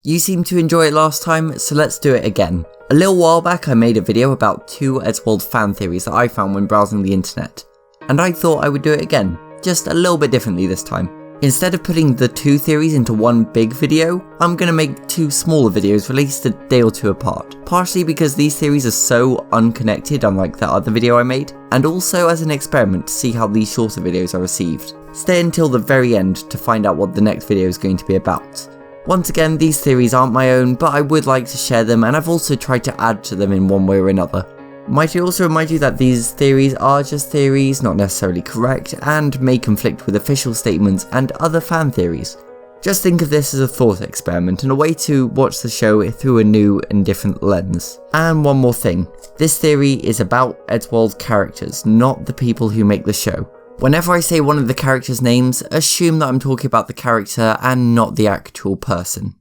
You seemed to enjoy it last time, so let's do it again. A little while back I made a video about 2 Eddsworld fan theories that I found when browsing the internet, and I thought I would do it again, just a little bit differently this time. Instead of putting the 2 theories into one big video, I'm going to make 2 smaller videos released a day or 2 apart, partially because these theories are so unconnected unlike that other video I made, and also as an experiment to see how these shorter videos are received. Stay until the very end to find out what the next video is going to be about. Once again, these theories aren't my own, but I would like to share them, and I've also tried to add to them in one way or another. Might I also remind you that these theories are just theories, not necessarily correct, and may conflict with official statements and other fan theories. Just think of this as a thought experiment and a way to watch the show through a new and different lens. And one more thing, this theory is about Eddsworld characters, not the people who make the show. Whenever I say one of the characters' names, assume that I'm talking about the character and not the actual person.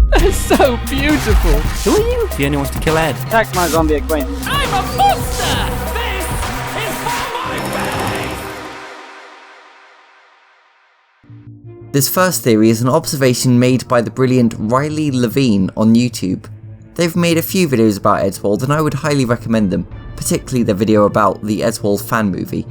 That's so beautiful! Who are you? He only wants to kill Ed. Attack my zombie acquaintance. I'm a monster! This is for my face! This first theory is an observation made by the brilliant Riley Levine on YouTube. They've made a few videos about Eddsworld and I would highly recommend them, particularly their video about the Eddsworld fan movie.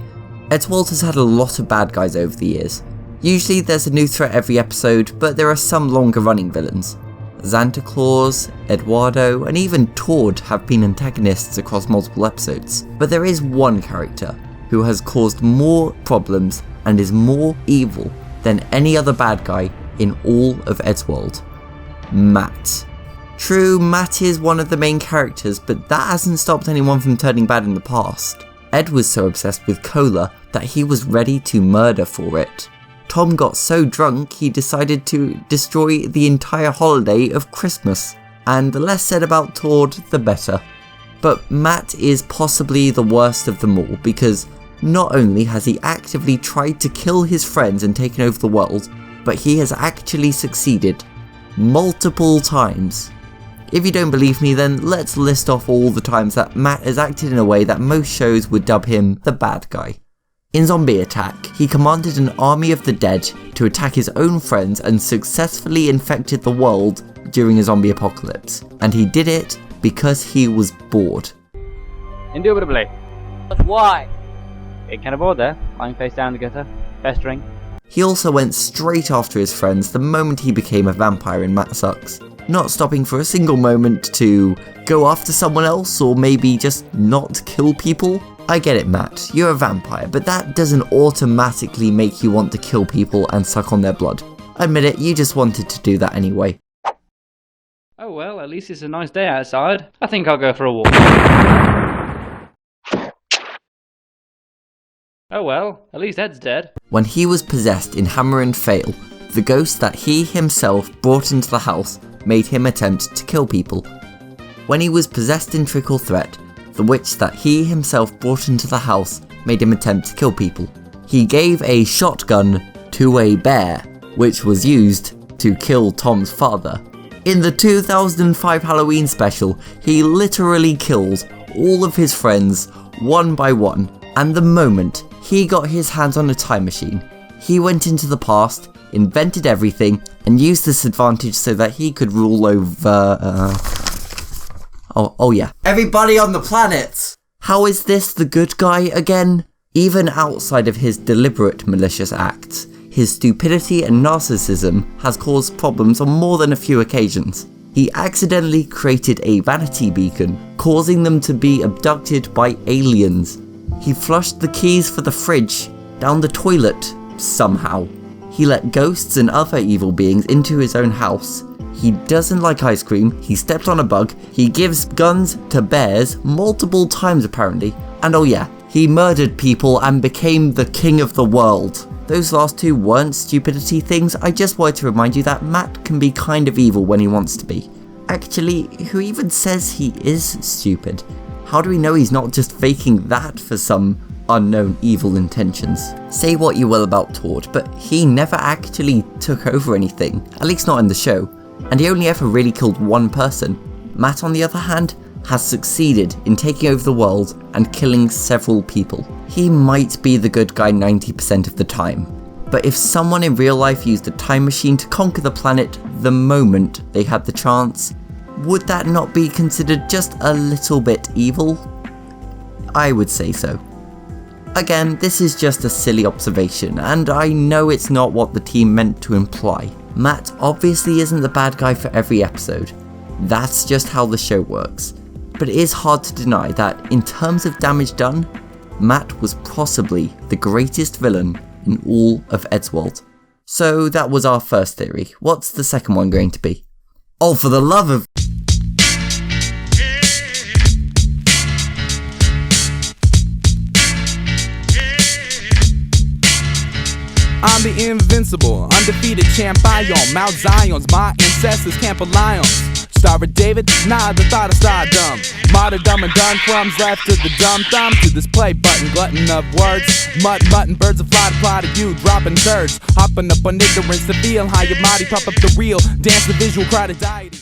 Eddsworld has had a lot of bad guys over the years. Usually there's a new threat every episode, but there are some longer running villains. Santa Claus, Eduardo, and even Tord have been antagonists across multiple episodes. But there is one character who has caused more problems and is more evil than any other bad guy in all of Eddsworld. Matt. True, Matt is one of the main characters, but that hasn't stopped anyone from turning bad in the past. Ed was so obsessed with cola that he was ready to murder for it. Tom got so drunk he decided to destroy the entire holiday of Christmas, and the less said about Tord, the better. But Matt is possibly the worst of them all, because not only has he actively tried to kill his friends and taken over the world, but he has actually succeeded multiple times. If you don't believe me, then let's list off all the times that Matt has acted in a way that most shows would dub him the bad guy. In Zombie Attack, he commanded an army of the dead to attack his own friends and successfully infected the world during a zombie apocalypse. And he did it because he was bored. Indubitably. But why? Getting kind of bored there, lying face down in the gutter, festering. He also went straight after his friends the moment he became a vampire in Matt Sucks, not stopping for a single moment to go after someone else or maybe just not kill people. I get it, Matt, you're a vampire, but that doesn't automatically make you want to kill people and suck on their blood. Admit it, you just wanted to do that anyway. Oh well, at least it's a nice day outside. I think I'll go for a walk. Oh well, at least Ed's dead. When he was possessed in Hammer and Fail, the ghost that he himself brought into the house made him attempt to kill people. When he was possessed in Trick or Threat, the witch that he himself brought into the house made him attempt to kill people. He gave a shotgun to a bear, which was used to kill Tom's father. In the 2005 Halloween special, he literally killed all of his friends one by one, and the moment he got his hands on a time machine, he went into the past, invented everything, and used this advantage so that he could rule over, Oh yeah. Everybody on the planet! How is this the good guy again? Even outside of his deliberate malicious acts, his stupidity and narcissism has caused problems on more than a few occasions. He accidentally created a vanity beacon, causing them to be abducted by aliens. He flushed the keys for the fridge down the toilet, somehow. He let ghosts and other evil beings into his own house. He doesn't like ice cream, he stepped on a bug, he gives guns to bears multiple times apparently, and oh yeah, he murdered people and became the king of the world. Those last 2 weren't stupidity things, I just wanted to remind you that Matt can be kind of evil when he wants to be. Actually, who even says he is stupid? How do we know he's not just faking that for some unknown evil intentions? Say what you will about Tord, but he never actually took over anything, at least not in the show. And he only ever really killed one person. Matt, on the other hand, has succeeded in taking over the world and killing several people. He might be the good guy 90% of the time, But if someone in real life used a time machine to conquer the planet the moment they had the chance, would that not be considered just a little bit evil? I would say so. Again, this is just a silly observation, and I know it's not what the team meant to imply. Matt obviously isn't the bad guy for every episode. That's just how the show works. But it is hard to deny that, in terms of damage done, Matt was possibly the greatest villain in all of Eddsworld. So that was our first theory. What's the second one going to be? Oh, for the love of... I'm the invincible, undefeated champion. Mount Zion's my ancestors can't rely on. Star of David? Nah, the thought of stardom. Martyrdom and done, crumbs left to the dumb thumb. To this play button, glutton of words. Mutton, birds of fly to fly to you, dropping turds. Hopping up on ignorance to feel how your body pop up the real. Dance the visual, cry to deity.